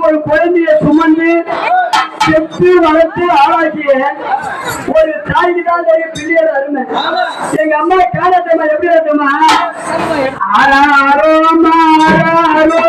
ஒரு குழந்தைய சுமந்து செத்து வளர்த்து ஆளாக்கிய ஒரு தாய்க்கு தான் தெரியும் பிள்ளையோட அருமை. எங்க அம்மா காலத்தம்மா எப்படி இருக்குமா? ஆராரோ மாராரோ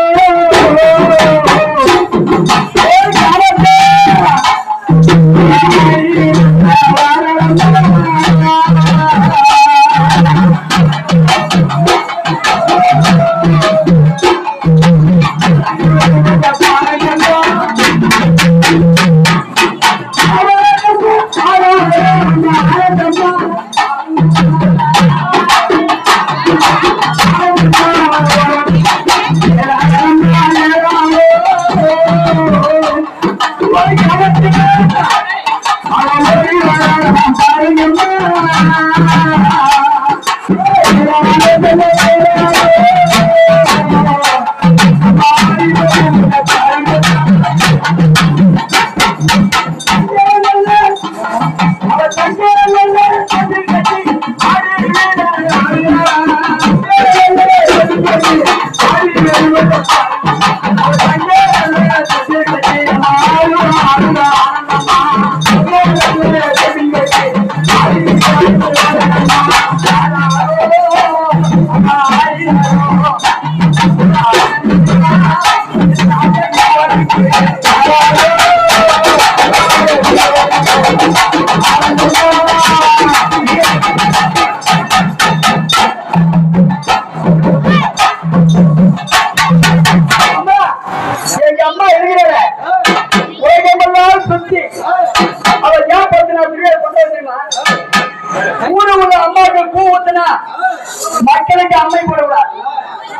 மக்களுக்கு அம்மை போடுவார்,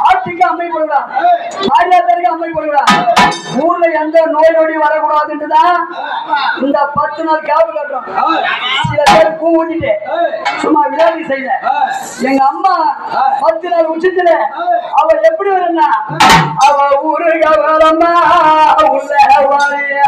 ஆட்சிக்கு அம்மை போடுவார், மாரியாத்தருக்கு அம்மை போடுவார். ஊர்ல எந்த நோய் நொடி வரக்கூடாதுன்னுதான் இந்த 10 நாள் கேப் கட்டுறோம். சில பேர் பூ ஊட்டிட்டு சும்மா விளையாட்டு செய்யல. எங்க அம்மா 10 நாள் உச்சித்துல அவ எப்படி வரும்னா, அவ ஊரு கவலம்மா உள்ள வாழைய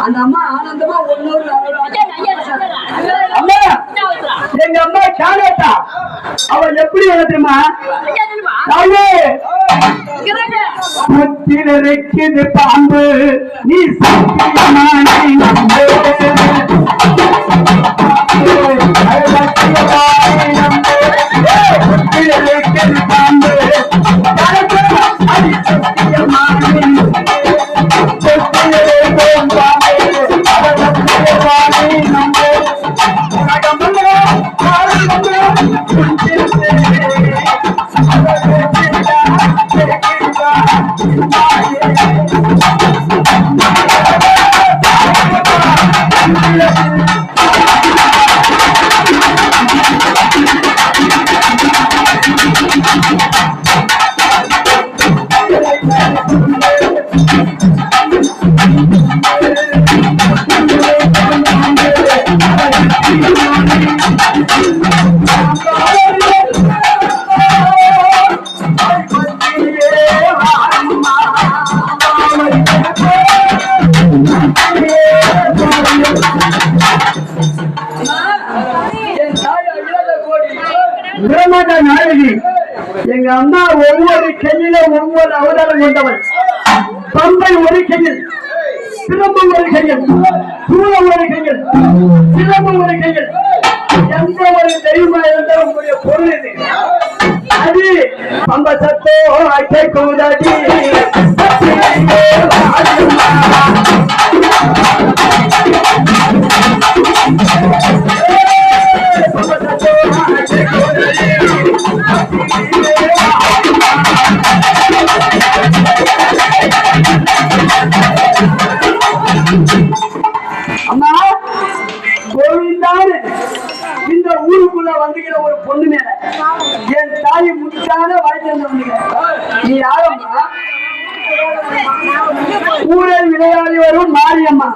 அந்த அம்மா ஆனந்தமா எங்க அம்மா காலேட்டா அவ எப்படி தெரியுமா? இருக்குது பாம்பு நீ பாம்பு நாயகி எங்க அம்மா ஒவ்வொரு கையில ஒவ்வொரு அவதாரம் கொண்டவள். பம்பை ஒரு கையில், சிலம்பம் ஒரு கையில், சூழம் ஒரு கையில், சிலம்பம் ஒரு கையில். எந்த ஒரு தெய்வமா இருந்தால் உங்களுடைய பொருள் இது. அது பம்ப சத்தோ அட்டை கூடாடி அம்மா கோவிந்தான இந்த ஊருக்குள்ள வந்துகிற ஒரு பொண்ணு மேல என் தாய் முட்டான வாழ்க்கை வந்துக்கிறேன். நீ யாரம்மா? ஊரில் விளையாடி வரும் மாரியம்மா.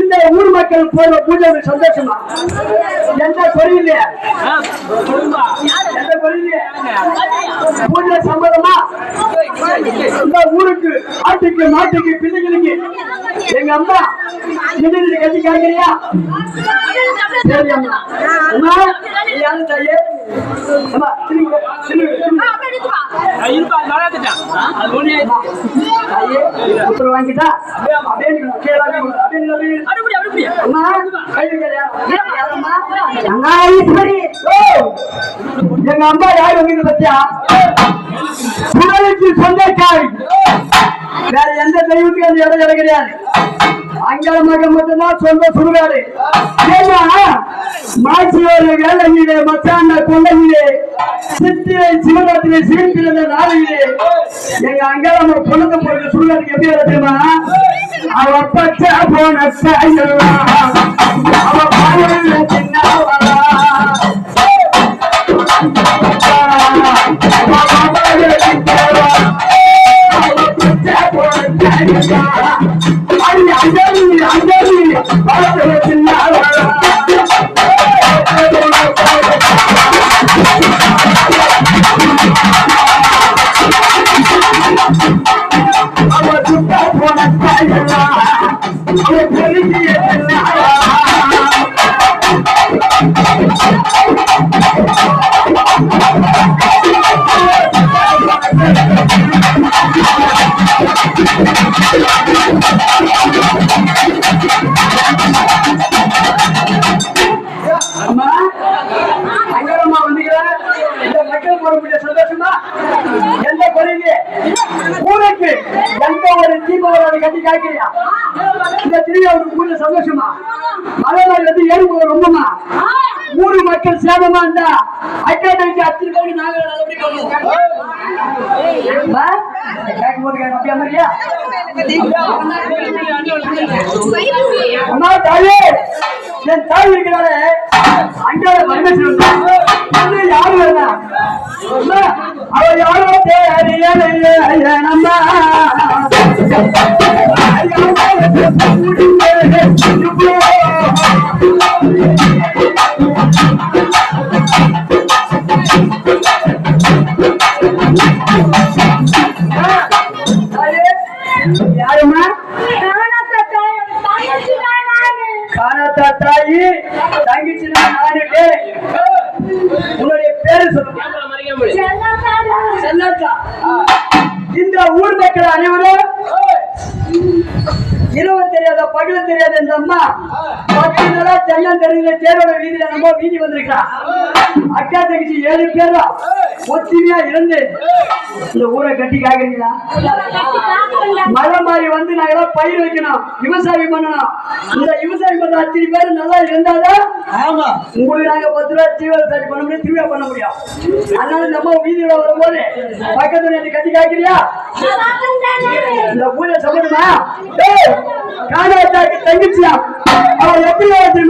இந்த ஊர் மக்கள் போற பூஜை சந்தோஷமா? எந்த குறையில்லையா? எந்த குறையில்லையா? பூஜை சம்பளமா? இந்த ஊருக்கு ஆட்டுக்கு மாட்டுக்கு பிள்ளைகளுக்கு எங்க அம்மா என்ன கட்டி காய்கறியா? சரி அம்மா. அம்மா யாரு தாயே? அம்மா வாங்கிட்டா எங்க அம்மா யாரு வந்து பத்தியா? புகழுக்கு சொந்தக்காரி. வேற எந்த தெய்வத்துக்கு அந்த இடம் இடம் கிடையாது. அங்காளமாக மட்டும்தான் சொந்த சுடுகாடு. ஏன்னா மாட்சியோட வேலையிலே மச்சாண்ட கொள்ளையிலே சித்திரை சிவராத்திரி சிவப்பிறந்த நாளையிலே எங்க அங்காளம்மா பொழுது போட்டு சுடுகாட்டுக்கு எப்படி தெரியுமா? அவ பச்சை போன அவ பாடல சின்னவா சந்தோஷமா? எந்த குறையிலே ஊருக்கு எந்த ஒரு தீபவரை கட்டி காய்க்கிறியா? இந்த திருவிழாவுக்கு பூஜை சந்தோஷமா? மழை வந்து ஏறும்போது ரொம்பமா ஊரு மக்கள் சேமமா இருந்தா அக்கா தங்கச்சி அத்தனை பேருக்கு நாங்க அம்மா தாயே என் தாய் இருக்கிறாரு அங்காள பரமேஸ்வரன் யாரு வேணா அவ யாரோ யாருமா? காணத்தா தாயி தங்கச்சி நானே. உன்னுடைய பேரு சொல்லுங்க. செல்லத்தா. இந்த ஊர் மக்கள் அனைவரும் இரவு தெரியாத பகல் தெரியாத இந்த அம்மா 10 நாளா தென்னந்தெருவில தேரோட வீதியில நம்ம வீதி வந்திருக்கா. அக்கா தங்கச்சி 7 பேரா ஒத்துமையா இருந்து இந்த ஊரை கட்டி காக்குறீங்களா? மழை மாதிரி வந்து நாங்களாம் பயிர் வைக்கணும், விவசாயம் பண்ணணும். இந்த விவசாயம் பண்ற அத்தனை பேர் நல்லா இருந்தாதான் உங்களுக்கு நாங்க 10 ரூபாய் தீவிர பண்ண முடியும், திருவிழா பண்ண முடியும். அதனால நம்ம வீதியில வரும்போது பக்கத்துல கட்டி காய்க்கிறியா? இந்த பூஜை சம்பந்தமா காணாத்தாக்கு தங்கச்சியா? எப்படி